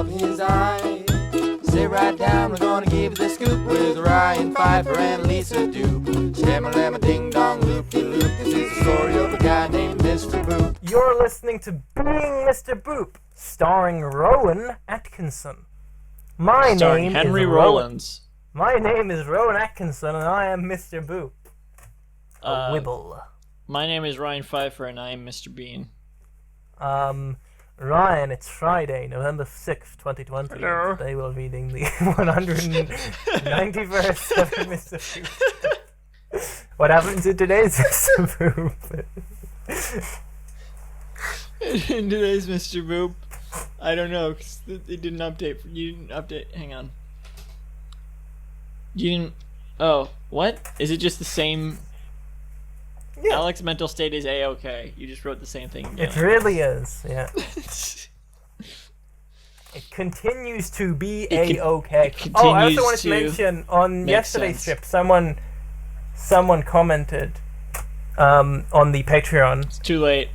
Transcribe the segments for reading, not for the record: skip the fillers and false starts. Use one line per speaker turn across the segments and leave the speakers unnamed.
of his eye. Sit right down, we're gonna give the scoop with Ryan Pfeiffer and Lisa Dupe. Shamma-lamma ding-dong, loop-de-loop. This is the story of a guy named Mr. Boop.
You're listening to Being Mr. Boop, starring Rowan Atkinson. My
Starring
name
Henry
is
Rollins.
My name is Rowan Atkinson, and I am Mr. Boop. A Wibble.
My name is Ryan Pfeiffer, and I am Mr. Bean.
Ryan, it's Friday, November 6th, 2020.
Hello.
Today we're reading the 191st of Mr. Boop. What happens in today's Mr. Boop?
In today's Mr. Boop, I don't know, because it didn't update. You didn't update. Hang on. You didn't. Oh, what? Is it just the same?
Yeah.
Alec's mental state is A-OK. You just wrote the same thing again.
It really is, yeah. It continues to be A-OK. Oh, I also wanted to mention, on yesterday's strip, someone commented on the Patreon.
It's too late.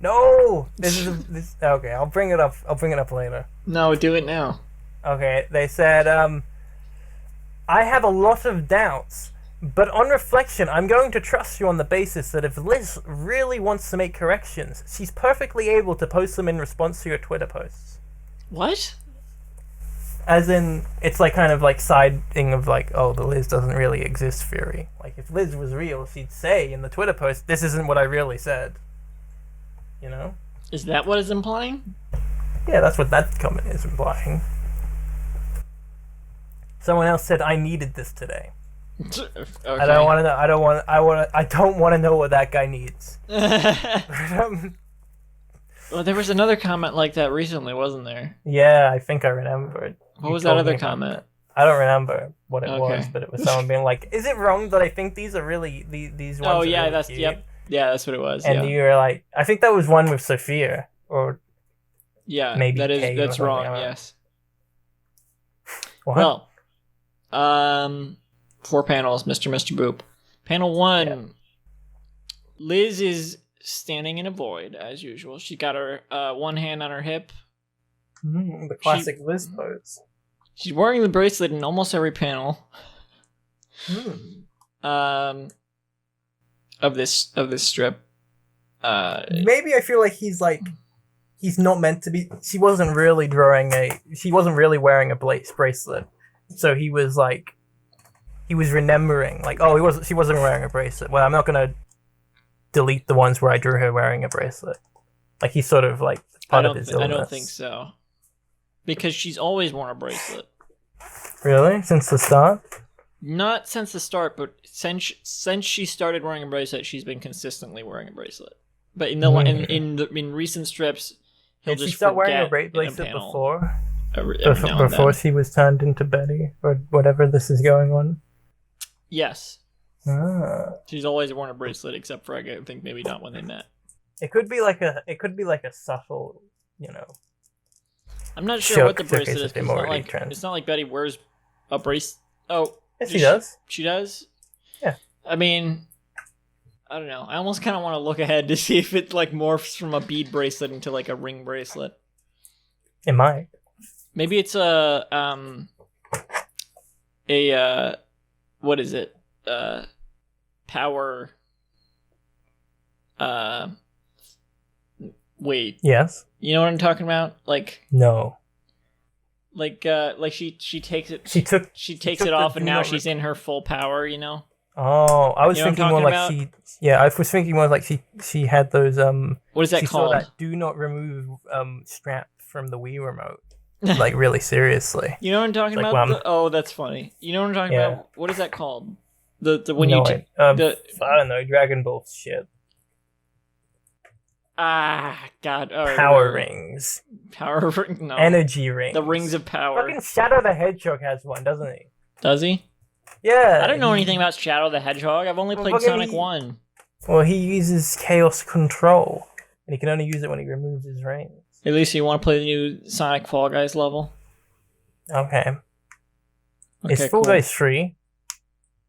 No! Okay, I'll bring it up later.
No, do it now.
Okay, they said, I have a lot of doubts, but on reflection, I'm going to trust you on the basis that if Liz really wants to make corrections, she's perfectly able to post them in response to your Twitter posts.
What?
As in, it's like kind of like siding of like, oh, the Liz doesn't really exist theory. Like, if Liz was real, she'd say in the Twitter post, this isn't what I really said. You know?
Is that what it's implying?
Yeah, that's what that comment is implying. Someone else said, I needed this today.
Okay.
I don't want to know. I don't want to know what that guy needs.
Well, there was another comment like that recently, wasn't there?
Yeah, I think I remembered.
What was that other comment?
I don't remember what it
Okay.
was, but it was someone being like, "Is it wrong that I think these are really these ones?"
Oh
are
yeah,
really
that's
cute?
yep. Yeah, that's what it was.
And you were like, I think that was one with Sophia, or
yeah,
maybe
that is
Kay
that's
or
wrong.
something.
Yes.
What?
Well, 4 panels, Mr. Boop. Panel 1,
Yeah.
Liz is standing in a void, as usual. She got her one hand on her hip.
The classic Liz pose.
She's wearing the bracelet in almost every panel. Of this strip.
Maybe I feel like he's not meant to be. She wasn't really wearing a bracelet, so he was remembering like, oh, she wasn't wearing a bracelet. Well, I'm not gonna delete the ones where I drew her wearing a bracelet. Like, he's sort of like part of his illness.
I don't think so, because she's always worn a bracelet.
Really, since the start?
Not since the start, but since she started wearing a bracelet, she's been consistently wearing a bracelet. But in recent strips, he'll
Did
just
she start wearing a
forget
bracelet
in a panel.
before?
Before
She was turned into Betty, or whatever this is going on?
Yes.
Ah.
She's always worn a bracelet, except for, I think, maybe not when they met.
It could be like a subtle,
I'm not sure what the
showcase
bracelet is.
of immorality trend.
It's not like Betty wears a bracelet. Oh,
Yes, she does.
She does?
Yeah.
I mean, I don't know. I almost kind of want to look ahead to see if it like morphs from a bead bracelet into like a ring bracelet.
It might.
Maybe it's what is it? Power. Wait.
Yes.
You know what I'm talking about? Like.
No.
Like she takes it.
She
takes
took
it off,
the
and now she's in her full power. You know.
Oh, I was
You know
thinking
what
more
I'm
like
talking
I was thinking more like she had those
What is that
she
called?
saw that do not remove strap from the Wii remote. Like, really seriously.
You know what I'm talking
Like,
about?
well,
Oh, that's funny. You know what I'm talking
Yeah.
about? What is that called? The when
no,
you
I don't know, Dragon Ball shit.
God. Oh,
Power rings.
Power ring. No.
Energy rings.
The rings of power.
Fucking Shadow the Hedgehog has one, doesn't he?
Does he?
Yeah.
I don't know anything about Shadow the Hedgehog. I've only played
fucking
Sonic 1.
Well, he uses Chaos Control, and he can only use it when he removes his rings.
At least you want to play the new Sonic Fall Guys level?
Okay.
Okay,
Is Fall
cool.
Guys free?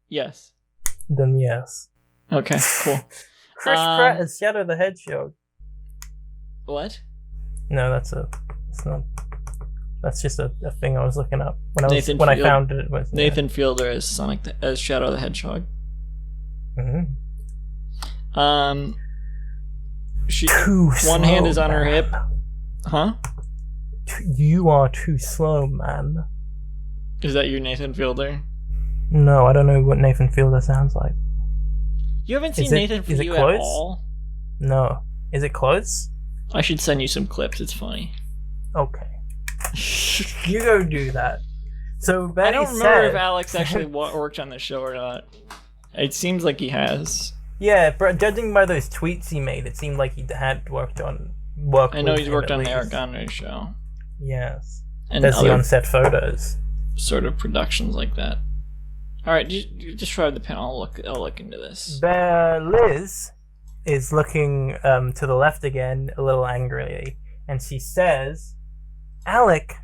Yes.
Then yes.
Okay, cool.
Chris Pratt as Shadow the Hedgehog.
What?
No, it's not. That's just a thing I was looking up
Nathan
I
Field-
found it. Was
Nathan Fielder as as Shadow the Hedgehog.
Mhm.
One
slow,
hand is on her
man.
hip. Huh?
You are too slow, man.
Is that you, Nathan Fielder?
No, I don't know what Nathan Fielder sounds like.
You haven't
Is
seen
it-
Nathan for
is it
You
close?
at all?
No. Is it close?
I should send you some clips. It's funny.
Okay. You go do that. So
I
Betty
don't remember
said,
if Alex actually worked on the show or not. It seems like he has.
yeah, but judging by those tweets he made, it seemed like he had worked.
I know
with
he's
him
worked
at
on the
least.
Eric Andre show.
Yes.
And
There's the
other
on-set photos.
sort of productions like that. Alright, you describe the panel. I'll look into this.
Liz is looking to the left again, a little angrily, and she says, "Alec,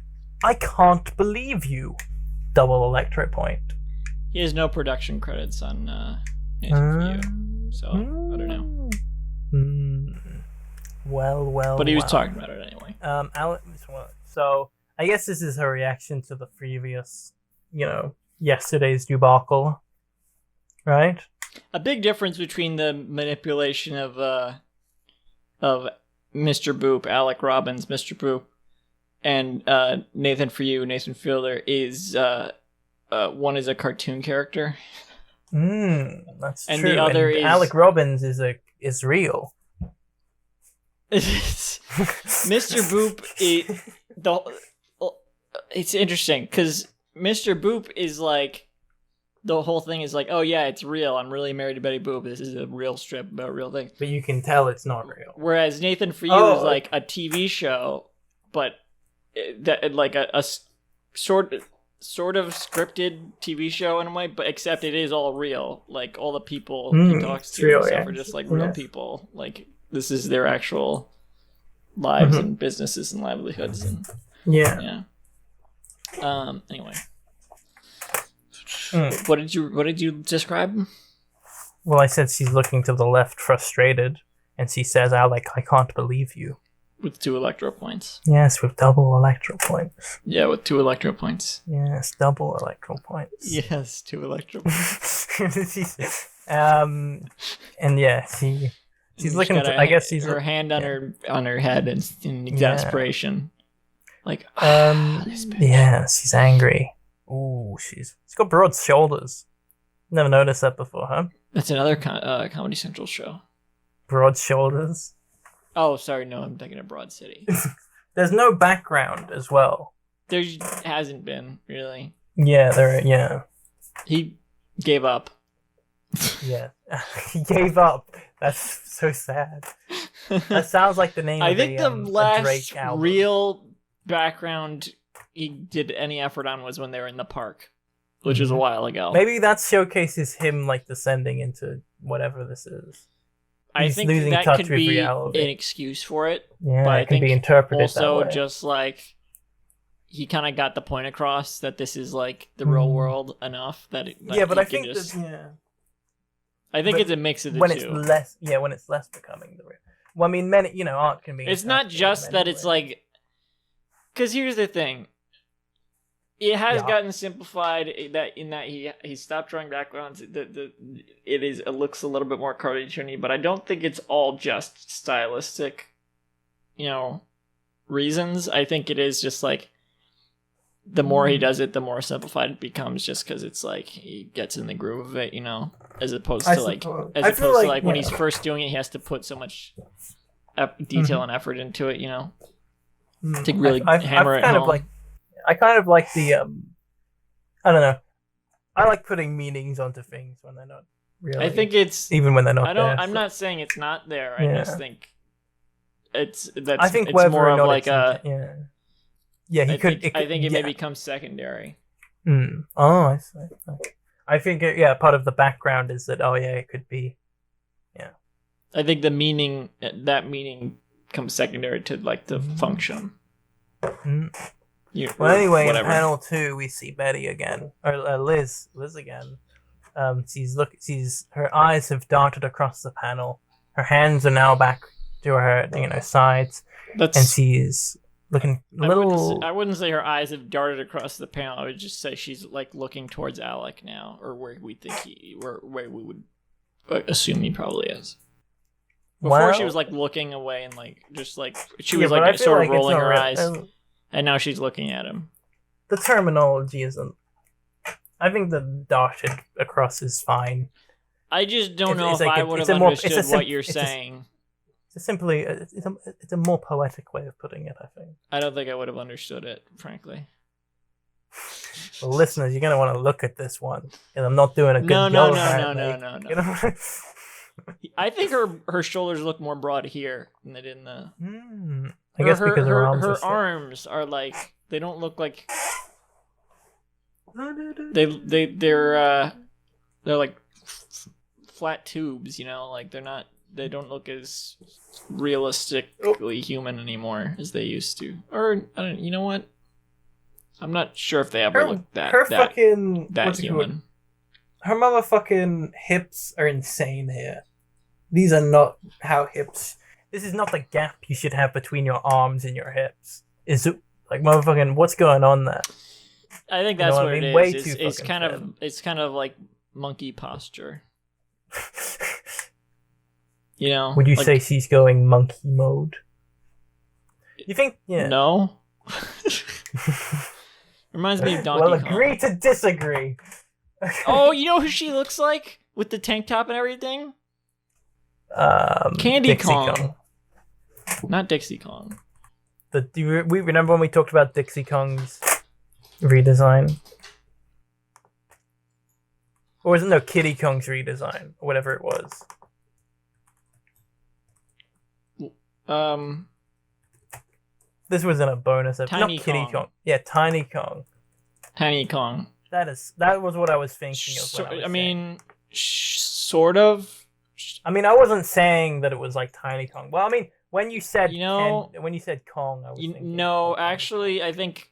I can't believe you." Double electro point.
He has no production credits on Nathan for You, so I don't know.
Well.
But he was talking about it anyway.
Alec. So I guess this is her reaction to the previous, yesterday's debacle, right?
A big difference between the manipulation of Mr. Boop, Alec Robbins, Mr. Boop, and Nathan for You, Nathan Fielder, is one is a cartoon character.
That's
And
true.
the other
and
is
Alec Robbins is real.
Mr. Boop. It's interesting because Mr. Boop is like the whole thing is like, oh yeah, it's real. I'm really married to Betty Boop. This is a real strip about real things.
But you can tell it's not real.
Whereas Nathan for You is like a TV show, but that like a sort of scripted TV show in a way, but except it is all real. Like all the people he talks to
real,
and stuff
yeah.
are just like real people. Like this is their actual lives and businesses and livelihoods and
Yeah.
Anyway. What did you describe?
Well, I said she's looking to the left, frustrated, and she says, "Alec, I can't believe you."
With 2 electro points.
Yes, with double electro points.
Yeah, with 2 electro points.
Yes, double electro points.
Yes, 2 electro points.
And yeah, she's looking. I guess she's
her hand on her head in exasperation. Like this bitch.
Yeah, she's angry. Ooh, she's got broad shoulders. Never noticed that before, huh?
That's another Comedy Central show.
Broad shoulders.
Oh, sorry, no, I'm thinking of Broad City.
There's no background as well.
There hasn't been really.
Yeah,
He gave up.
Yeah. He gave up. That's so sad. That sounds like the name
I
of
think
a
the
Drake
last
album.
real background he did any effort on was when they were in the park, which was a while ago.
Maybe that showcases him like descending into whatever this is.
I
He's
think
losing
that
touch
could
with
be
reality.
an excuse for it.
Yeah,
but
it
I
can
think
be interpreted
also
that way.
just like he kind of got the point across that this is like the real world enough that it,
yeah, but
he
I
can
think
just,
I
think
but
it's a mix of the
when
two.
it's less becoming the real. Well, I mean, many art can be.
It's not
interpreted
just
in
that
many
it's
ways.
like, because here's the thing. It has gotten simplified that he stopped drawing backgrounds. It looks a little bit more cartoony, but I don't think it's all just stylistic, reasons. I think it is just like the more he does it, the more simplified it becomes. Just because it's like he gets in the groove of it, as opposed to when he's first doing it, he has to put so much detail and effort into it, to really hammer it home.
I kind of like the I don't know. I like putting meanings onto things when they're not really.
I think it's
even when they're not.
I'm not saying it's not there. I just think it's it's
whether
more
or
of
not
like
it's Yeah, he could.
I think it may become secondary.
Oh, I see. Okay. I think part of the background is that it could be. Yeah.
I think that meaning comes secondary to like the function.
Well, anyway, in panel 2, we see Betty again, or Liz again. Her eyes have darted across the panel. Her hands are now back to her, sides, and she's looking a little.
I wouldn't say her eyes have darted across the panel. I would just say she's like looking towards Alec now, or where we would assume he probably is. Before she was like looking away and like just like she was like sort of rolling her eyes, and now she's looking at him.
The terminology isn't. I think the darted across is fine.
I just don't know if I would have understood what you're saying.
It's a more poetic way of putting it, I think.
I don't think I would have understood it, frankly.
Well, listeners, you're gonna want to look at this one, and I'm not doing a good job.
No. You know? I think her shoulders look more broad here than they did in the.
I guess because her
arms are like they don't look like. They're like flat tubes, you know, like they don't look as realistically human anymore as they used to. Or I don't, you know what? I'm not sure if they ever looked that human.
Her motherfucking hips are insane here. These are not how hips. This is not the gap you should have between your arms and your hips. Is it like motherfucking? What's going on there?
I think that's what it is. It's kind of like monkey posture. You know?
Would you say she's going monkey mode? You think? Yeah.
No. Reminds me of Donkey Kong.
Well, agree to disagree.
Oh, you know who she looks like with the tank top and everything? Candy
Dixie
Kong. Not Dixie Kong.
We remember when we talked about Dixie Kong's redesign? Or was it Kitty Kong's redesign? Or whatever it was. This was in a bonus episode.
Tiny
Not Kitty
Kong.
Kong. Yeah, Tiny Kong.
Tiny Kong.
That was what I was thinking of.
Sort of.
I mean, I wasn't saying that it was like Tiny Kong. Well, I mean, when you said when you said Kong, I was thinking.
No, actually, I think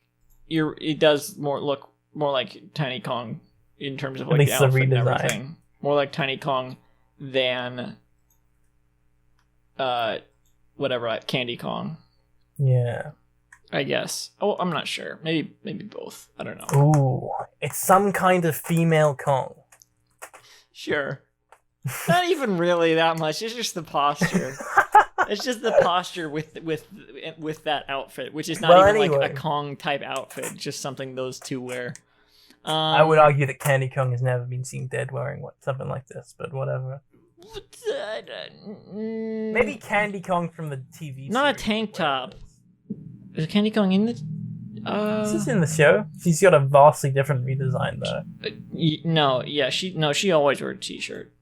it does look more like Tiny Kong in terms of like the outfit and everything. More like Tiny Kong than Candy Kong.
Yeah.
I guess. Oh, I'm not sure. Maybe both. I don't know.
Ooh, it's some kind of female Kong.
Sure. Not even really that much. It's just the posture. It's just the posture with that outfit, which is not even like a Kong type outfit. Just something those two wear.
I would argue that Candy Kong has never been seen dead wearing something like this, but whatever. Maybe Candy Kong from the TV.
Not a tank top. Is Candy Kong in the?
She's in the show. She's got a vastly different redesign though.
She always wore a t-shirt.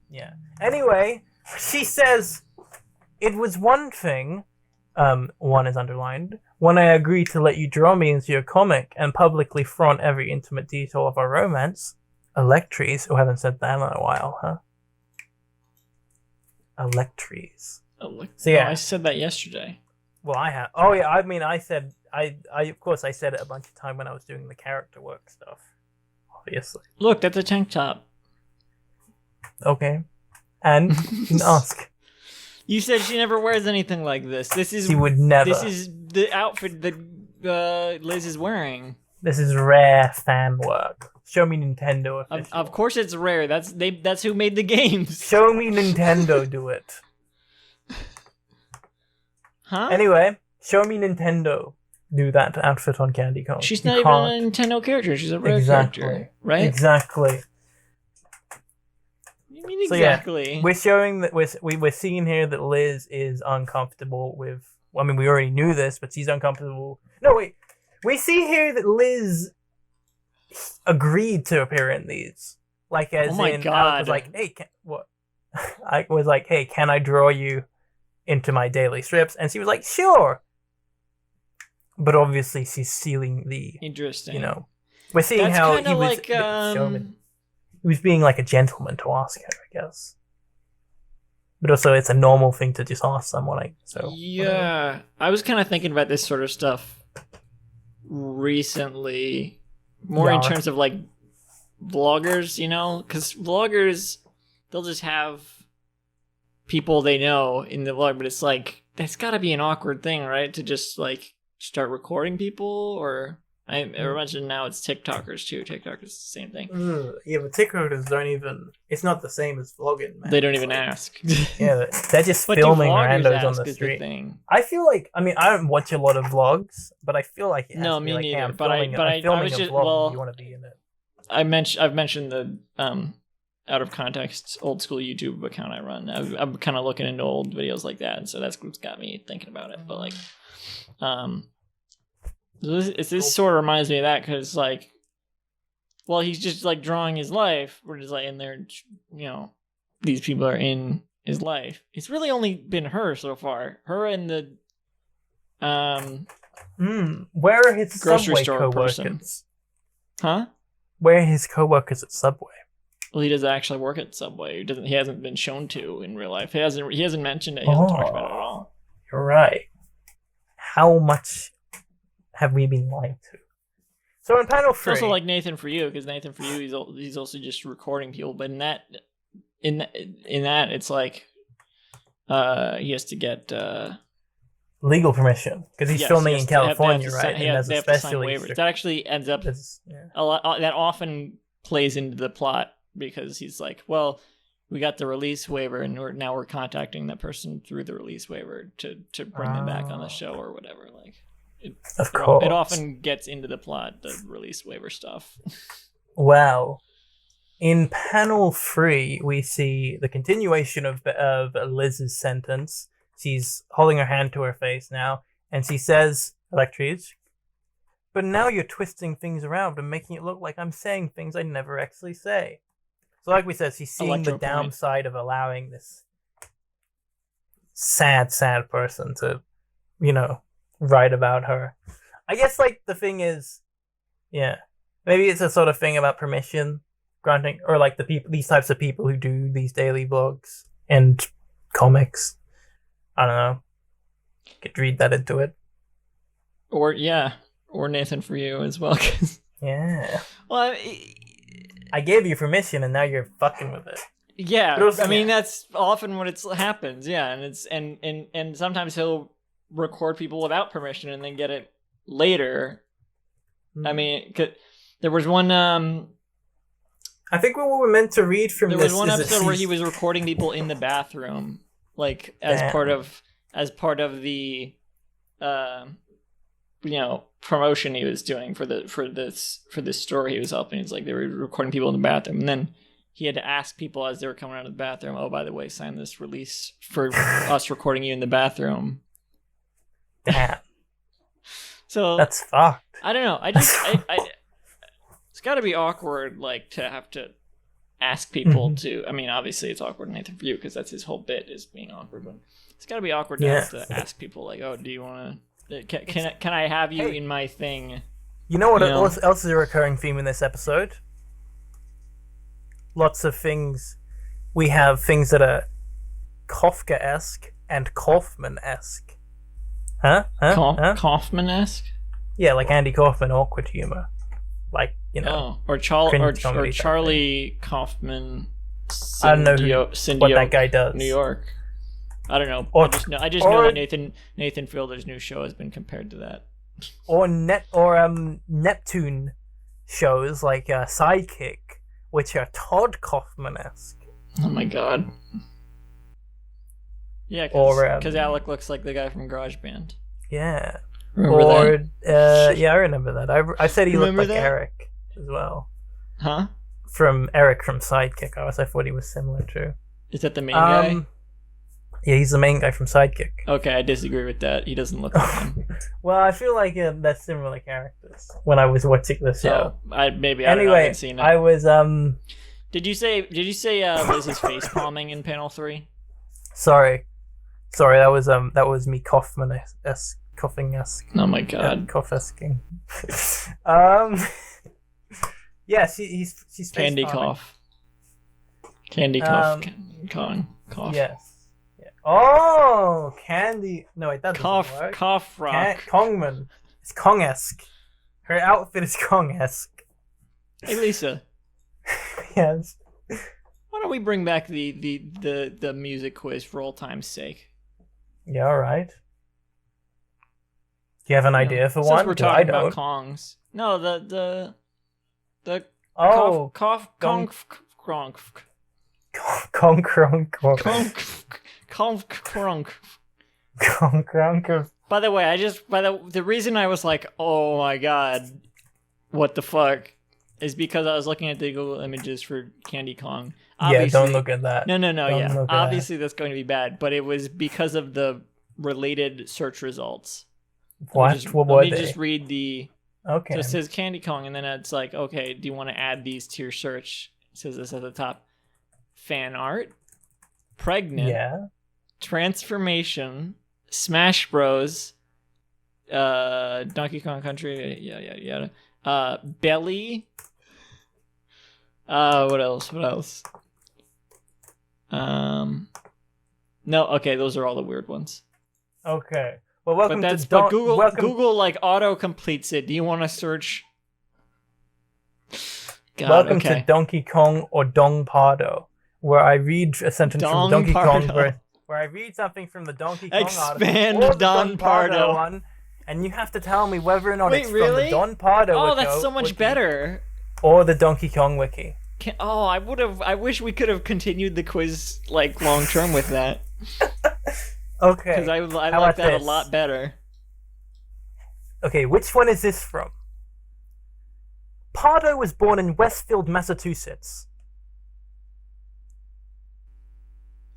Yeah. Anyway, she says it was one thing. One is underlined. When I agreed to let you draw me into your comic and publicly flaunt every intimate detail of our romance. Electries. Oh, I haven't said that in a while, huh? Electries.
So yeah, I said that yesterday.
Well, I have. Oh yeah, I mean, I said of course I said it a bunch of time when I was doing the character work stuff. Obviously.
Look, that's a tank top.
Okay, and you can ask.
You said she never wears anything like this.
She would never.
This is the outfit that Liz is wearing.
This is rare fan work. Show me Nintendo official.
Of course it's rare. That's who made the games.
Show me Nintendo do it.
Huh?
Anyway, show me Nintendo do that outfit on Candy Kong.
She's not even a Nintendo character. She's a rare character, right?
Exactly.
You mean exactly?
So yeah, we're showing that we're seeing here that Liz is uncomfortable with. Well, I mean, we already knew this, but she's uncomfortable. No, wait. We see here that Liz agreed to appear in these. Like, as in, Alec was like, hey, what? I was like, hey, can I draw you into my daily strips? And she was like, sure. But obviously, she's sealing the.
Interesting.
You know, we're seeing how he was
like,
showman. He was being like a gentleman to ask her, I guess. But also, it's a normal thing to just ask someone.
Yeah, I was kind of thinking about this sort of stuff recently, more in terms of like vloggers, you know, because vloggers, they'll just have people they know in the vlog, but it's like that's got to be an awkward thing, right? To just like start recording people, or I imagine now it's TikTokers too. TikTokers is the same thing.
Yeah, but TikTokers don't even. It's not the same as vlogging, man.
They don't even ask.
Yeah, they're just filming randos on the street.
Thing?
I feel like, I mean, I don't watch a lot of vlogs, but I feel like it has
no,
to be
me
like,
neither.
hey, I'm
but
filming
I was
a
just
vlog, you want to be in it.
I've mentioned the out of context old school YouTube account I run. I'm kind of looking into old videos like that, and so that's what's got me thinking about it. But like, this sort of reminds me of that because like, well, he's just like drawing his life. We're just like in there, you know, these people are in his life. It's really only been her so far. Her and the
where are his
grocery
Subway
store
co-workers?
person. Huh?
Where are his co-workers at Subway?
Well, he doesn't actually work at Subway. He hasn't been shown to in real life. He hasn't mentioned it. He hasn't talked about it at all.
You're right. How much have we been lied to? So in panel 3,
it's also like Nathan for You, because Nathan for You, he's also just recording people. But in that, it's like he has to get
legal permission because he's filming in California, right?
He has to sign waivers. That actually ends up a lot. That often plays into the plot because he's like, well, we got the release waiver, and we're contacting that person through the release waiver to bring them back on the show or whatever. Like, it often gets into the plot, the release waiver stuff.
Well, in panel 3, we see the continuation of Liz's sentence. She's holding her hand to her face now, and she says, Electrice, but now you're twisting things around and making it look like I'm saying things I never actually say. So like we said, she's seeing the downside of allowing this sad person to, you know, write about her. I guess, like, the thing is, yeah, maybe it's a sort of thing about permission granting, or like these types of people who do these daily vlogs and comics. I don't know. Could read that into it.
Or Nathan for You as well.
Yeah.
Well,
I gave you permission, and now you're fucking with it.
Yeah, I mean that's often what happens. Yeah, and it's and sometimes he'll record people without permission and then get it later. I mean, there was one.
I think what we were meant to read from
there was one episode where he was recording people in the bathroom, like as part of the, you know, promotion he was doing for this story he was helping. It's like they were recording people in the bathroom, and then he had to ask people as they were coming out of the bathroom, oh, by the way, sign this release for us recording you in the bathroom.
Damn.
So
that's fucked.
I don't know. I it's got to be awkward, like, to have to ask people to. I mean, obviously it's awkward, Nathan, for you, because that's his whole bit, is being awkward. But it's got to be awkward to have to ask people, like, oh, do you want to? Can I have you in my thing?
You know what else is a recurring theme in this episode? Lots of things. We have things that are Kafka-esque and Kaufman-esque. Huh?
Kaufman-esque?
Yeah, like Andy Kaufman, awkward humor. Like, you know.
Oh, or Charlie Kaufman.
I don't know what that guy does.
New York. I don't know. I just know that Nathan Fielder's new show has been compared to that.
Or Neptune shows like Sidekick, which are Todd Kaufman-esque.
Oh my god. Yeah, because Alec looks like the guy from GarageBand.
Yeah.
Remember that?
Yeah, I remember that. I said he looked like Eric as well.
Huh?
From Eric from Sidekick. I thought he was similar too.
Is that the main guy?
Yeah, he's the main guy from Sidekick.
Okay, I disagree with that. He doesn't look like him.
Well, I feel like they're similar characters when I was watching the show.
I haven't seen it.
I was
Did you say Liz's face palming in panel 3? Sorry,
that was me Kaufman-esque. Coughing-esque.
Oh my god.
Cough-esking. Yeah, she's
Candy cough. Candy cough. Cough.
Yes. Yeah. Oh, Candy. No, wait, that doesn't work.
Cough rock.
Kongman. It's Kong-esque. Her outfit is Kong-esque.
Hey, Lisa.
Yes.
Why don't we bring back the music quiz for old time's sake?
Yeah, all right. Do you have an idea for one?
Since we're talking about Kongs. No, the
oh,
Kong. By the way, the reason I was like, oh my god, what the fuck, is because I was looking at the Google images for Candy Kong.
Obviously, yeah, don't look at that.
No, yeah. Obviously that's going to be bad, but it was because of the related search results.
What were they?
Let me just read the...
Okay.
So it says Candy Kong, and then it's like, okay, do you want to add these to your search? It says this at the top. Fan art, pregnant,
yeah,
transformation, Smash Bros, Donkey Kong Country, yada. Belly. What else? No, okay, those are all the weird ones.
Okay. Well, welcome to
Google like auto completes it. Do you want to search? God,
welcome to Donkey Kong or Dong Pardo, where I read a sentence from Donkey Kong, where I read something from the Donkey Kong
Expand
article,
Don Pardo
one, and you have to tell me whether or not it's
really?
from the Don Pardo
Oh, that's so much better.
Or the Donkey Kong wiki.
I wish we could have continued the quiz like long term with that.
Okay.
Because I like that a lot better.
Okay, which one is this from? Pardo was born in Westfield, Massachusetts.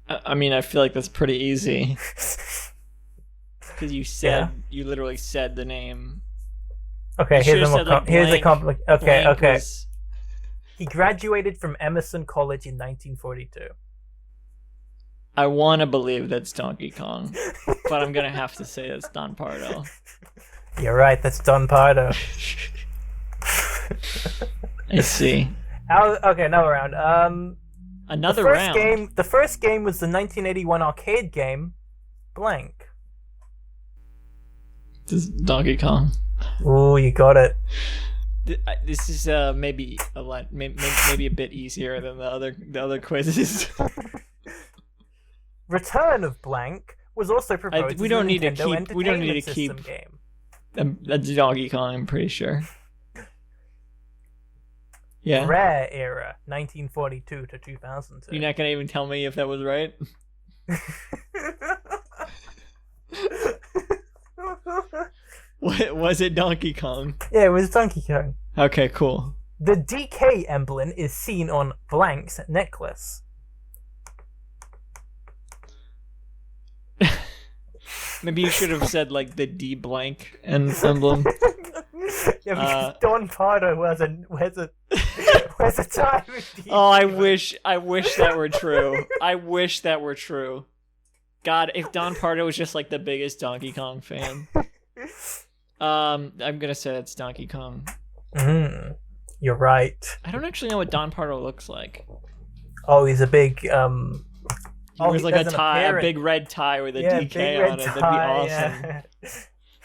I mean, I feel like that's pretty easy. Because you literally said the name.
Okay, here's a complex. Okay. He graduated from Emerson College in 1942.
I want to believe that's Donkey Kong, but I'm going to have to say it's Don Pardo.
You're right, that's Don Pardo.
I see.
Okay, another round. The first game was the 1981 arcade game, Blank.
This is Donkey Kong.
Ooh, you got it.
This is maybe a bit easier than the other quizzes.
Return of Blank was also proposed.
We don't need to keep
game.
That's Donkey Kong, I'm pretty sure. Yeah.
Rare era, 1942 to 2002.
You're not gonna even tell me if that was right? What was it? Donkey Kong?
Yeah, it was Donkey Kong.
Okay, cool.
The DK emblem is seen on Blank's necklace.
Maybe you should have said like the D blank emblem.
Yeah, because Don Pardo wears a tie with D.
Oh, I wish that were true. I wish that were true. God, if Don Pardo was just like the biggest Donkey Kong fan. I'm gonna say it's Donkey Kong.
You're right.
I don't actually know what Don Pardo looks like.
Oh, he's a big
He wears like a big red tie with a DK on it. That'd be awesome. Yeah.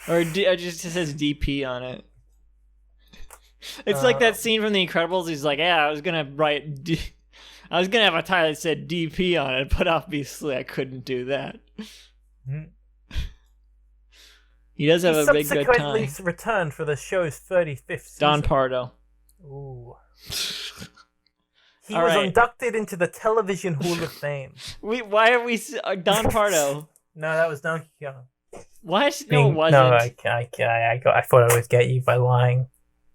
Or it just says DP on it. It's like that scene from The Incredibles. He's like, yeah, I was gonna have a tie that said DP on it, but obviously I couldn't do that. He does have a big good tie.
Subsequently returned for the show's 35th season.
Don Pardo.
Ooh. He was inducted into the Television Hall of Fame.
Why are we Don Pardo?
No, that was Donkey Kong.
What? No, it wasn't.
No, I thought I would get you by lying.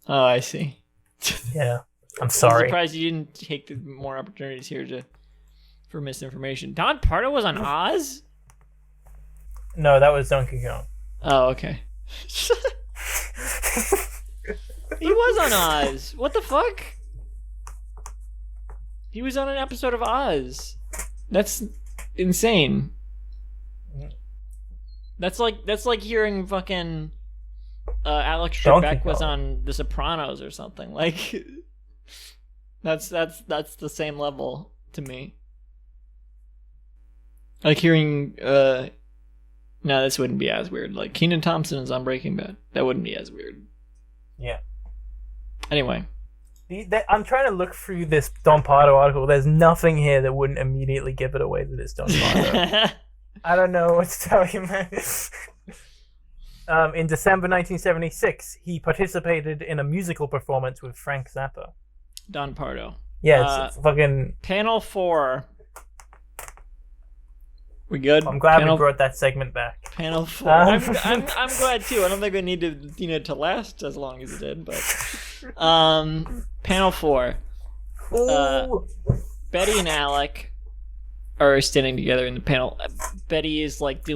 Oh, I see.
Yeah, I'm sorry.
I'm surprised you didn't take the more opportunities here for misinformation. Don Pardo was on Oz?
No, that was Donkey Kong.
Oh, okay. He was on Oz. What the fuck? He was on an episode of Oz. That's insane. That's like hearing fucking Alex Trebek was on The Sopranos or something. Like that's the same level to me. Like hearing no, this wouldn't be as weird. Like Kenan Thompson is on Breaking Bad. That wouldn't be as weird.
Yeah.
Anyway.
I'm trying to look through this Don Pardo article. There's nothing here that wouldn't immediately give it away that it's Don Pardo. I don't know what to tell you, man. In December 1976, he participated in a musical performance with Frank Zappa.
Don Pardo.
Yeah, it's fucking...
Panel 4. We good?
I'm glad we brought that segment back.
Panel 4. I'm glad too. I don't think we need to last as long as it did, but panel 4. Betty and Alec are standing together in the panel. Betty is like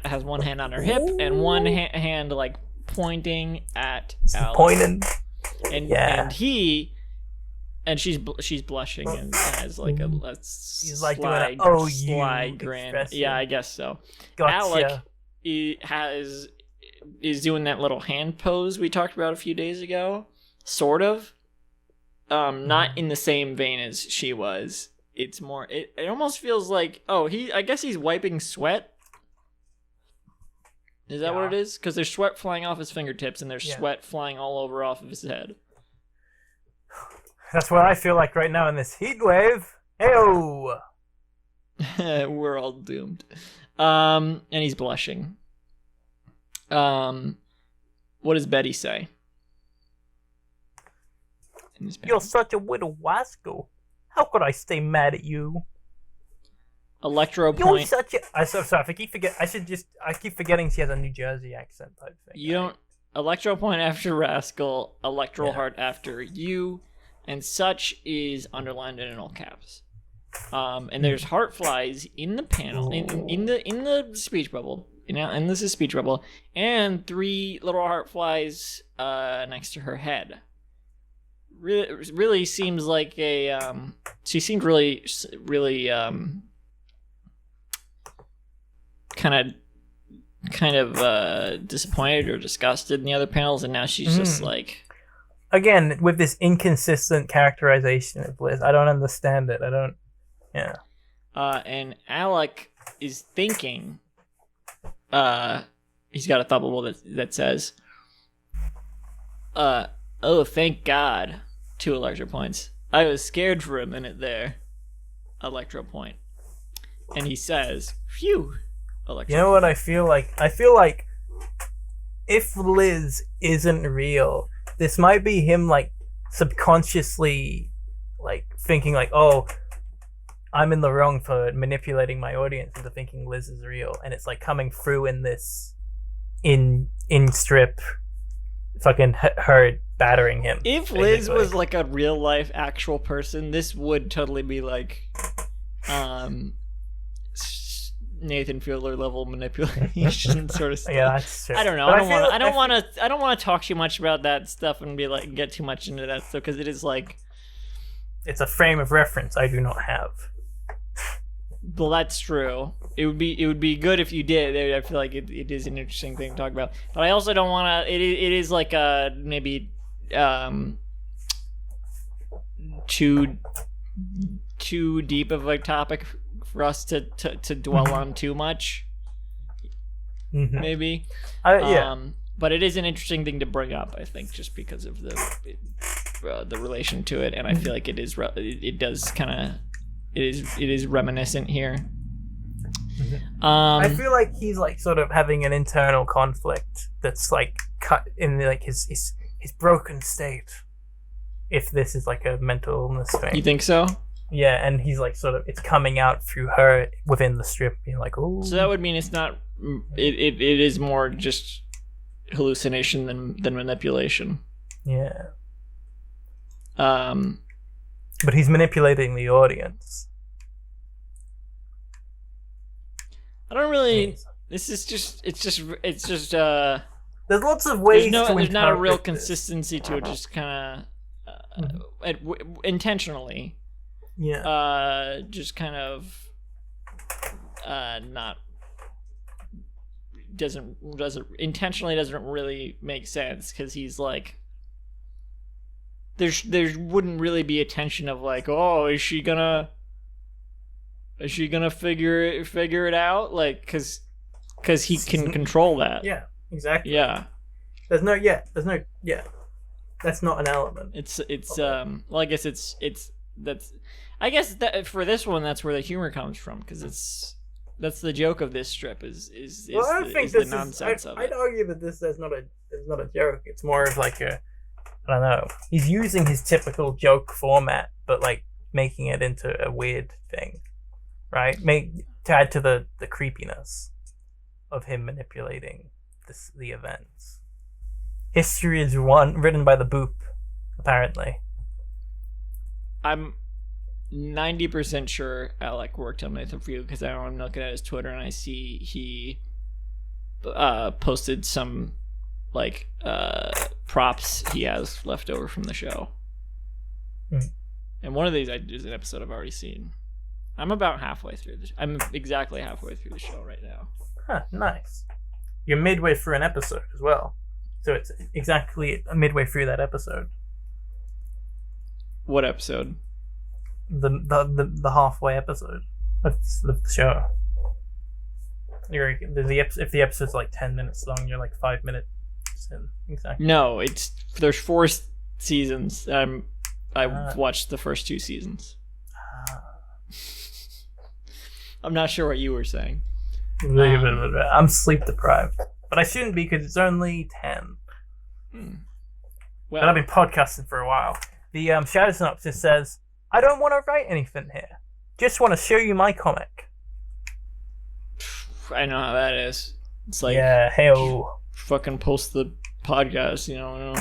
has one hand on her hip and one hand like pointing at Alec.
Pointing.
And she's blushing and has like a
she's like doing an
sly grin.
Expression.
Yeah, I guess so.
Gotcha.
Alec is doing that little hand pose we talked about a few days ago, sort of. Not in the same vein as she was. It's more. It almost feels like I guess he's wiping sweat. Is that what it is? Because there's sweat flying off his fingertips and there's sweat flying all over off of his head.
That's what I feel like right now in this heat wave. Heyo!
We're all doomed. And he's blushing. What does Betty say?
You're such a widow wasco. How could I stay mad at you?
Electro
You're
point.
such a... I'm so sorry. I keep forgetting she has a New Jersey accent type thing.
You don't... Electro point after rascal. Electro heart after you. And such is underlined in all caps. And there's heart flies in the panel, in the speech bubble. And this is speech bubble, and 3 little heart flies next to her head. Really seems like a she seemed really kind of disappointed or disgusted in the other panels, and now she's just like.
Again, with this inconsistent characterization of Liz, I don't understand it. Yeah.
And Alec is thinking. He's got a thought bubble that says, "Oh, thank God." 2 electro points. I was scared for a minute there. Electro point. And he says, "Phew." Electro.
You know what I feel like? I feel like if Liz isn't real. This might be him, like, subconsciously, like, thinking, like, oh, I'm in the wrong for manipulating my audience into thinking Liz is real. And it's, like, coming through in this, in strip, fucking her battering him.
If Liz was, like, a real-life actual person, this would totally be, like, Nathan Fielder level manipulation sort of stuff.
Yeah, that's true.
I don't know. I don't want to talk too much about that stuff and be like get too much into that stuff because it is like
it's a frame of reference I do not have.
Well, that's true. It would be good if you did. I feel like it is an interesting thing to talk about. But I also don't want to. It is like maybe too deep of a topic for us to dwell on too much, maybe. But it is an interesting thing to bring up, I think, just because of the relation to it, and I feel like it is reminiscent here.
I feel like he's like sort of having an internal conflict that's like cut in like his broken state. If this is like a mental illness thing,
you think so?
Yeah, and he's like sort of it's coming out through her within the strip, being like, "Oh."
So that would mean it's not. It is more just hallucination than manipulation.
Yeah. But he's manipulating the audience.
I don't really. This is just. It's just.
There's lots of ways.
There's not a real consistency to it. Just kind of intentionally.
Yeah.
Just kind of not doesn't intentionally doesn't really make sense because he's like there wouldn't really be a tension of like, oh, is she gonna figure it out, like because he can control that.
Yeah, exactly.
Yeah.
There's no that's not an element.
It's well, I guess I guess that for this one that's where the humor comes from because That's the joke of this strip is
well, I don't think
the
this
nonsense of it.
I'd argue that this is not a joke. It's more of like I don't know. He's using his typical joke format, but like making it into a weird thing, right? To add to the creepiness of him manipulating the events. History is written by the Boop, apparently.
I'm 90% sure Alec worked on Myth of You because I'm looking at his Twitter and I see he posted some like props he has left over from the show. And one of these is an episode I've already seen. I'm about halfway through I'm exactly halfway through the show right now.
Huh, nice. You're midway through an episode as well. So it's exactly midway through that episode.
What episode?
The halfway episode of the show. If the episode's like 10 minutes long, you're like 5 minutes in. Exactly.
No, there's 4 seasons. I watched the first 2 seasons. I'm not sure what you were saying.
I'm sleep deprived, but I shouldn't be because it's only 10.
Well,
and I've been podcasting for a while. The shadow synopsis says, "I don't want to write anything here. Just want to show you my comic."
I know how that is. It's like,
yeah, hey-o.
Fucking post the podcast, you know.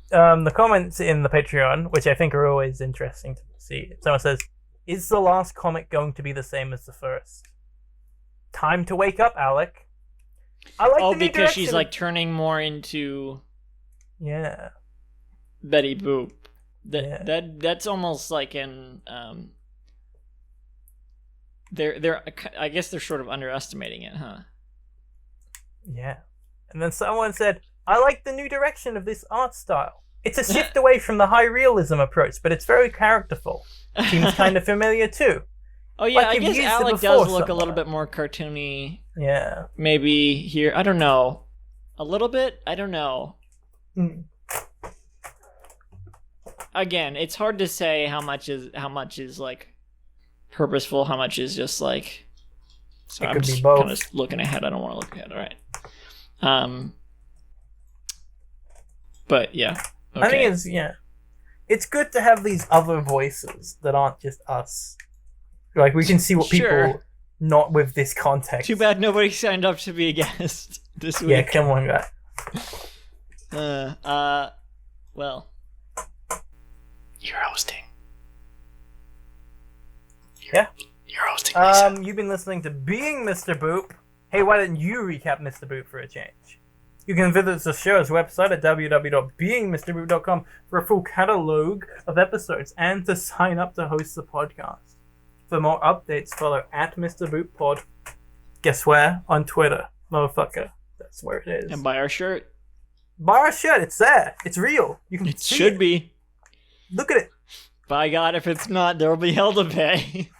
The comments in the Patreon, which I think are always interesting to see. Someone says, "Is the last comic going to be the same as the first? Time to wake up, Alec." I like the new
because she's
direction.
like turning more into Betty Boop. That's almost like an they're I guess they're sort of underestimating it, huh?
Yeah. And then someone said, "I like the new direction of this art style. It's a shift away from the high realism approach, but it's very characterful. Seems kind of familiar too."
Oh yeah,
like
I guess Alec does look a little bit more cartoony.
Yeah.
Maybe here, I don't know. A little bit? I don't know. Again, it's hard to say how much is like purposeful, how much is just like. So I'm just kind of looking ahead. I don't want to look ahead. All right. But yeah. Okay.
I think it's good to have these other voices that aren't just us. Like we can see what people not with this context.
Too bad nobody signed up to be a guest this week.
Yeah, come on, guy.
Well, you're hosting. You're hosting. Lisa.
You've been listening to Being Mr. Boop. Hey, why don't you recap Mr. Boop for a change? You can visit the show's website at www.beingmrboop.com for a full catalog of episodes and to sign up to host the podcast. For more updates, follow at Mr. Boop Pod. Guess where? On Twitter. Motherfucker. That's where it is.
And buy our shirt.
Buy our shirt. It's there. It's real. You can see
should be.
Look at it.
By God, if it's not, there will be hell to pay.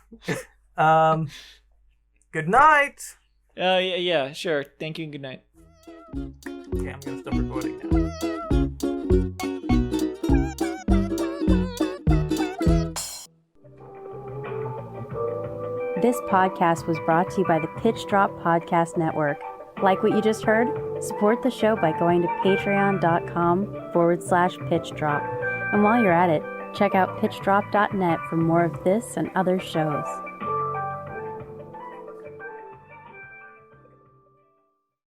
Good night.
Yeah, sure. Thank you and good night.
Okay, I'm gonna stop recording now.
This podcast was brought to you by the Pitch Drop Podcast Network. Like what you just heard? Support the show by going to patreon.com/pitchdrop. And while you're at it, check out pitchdrop.net for more of this and other shows.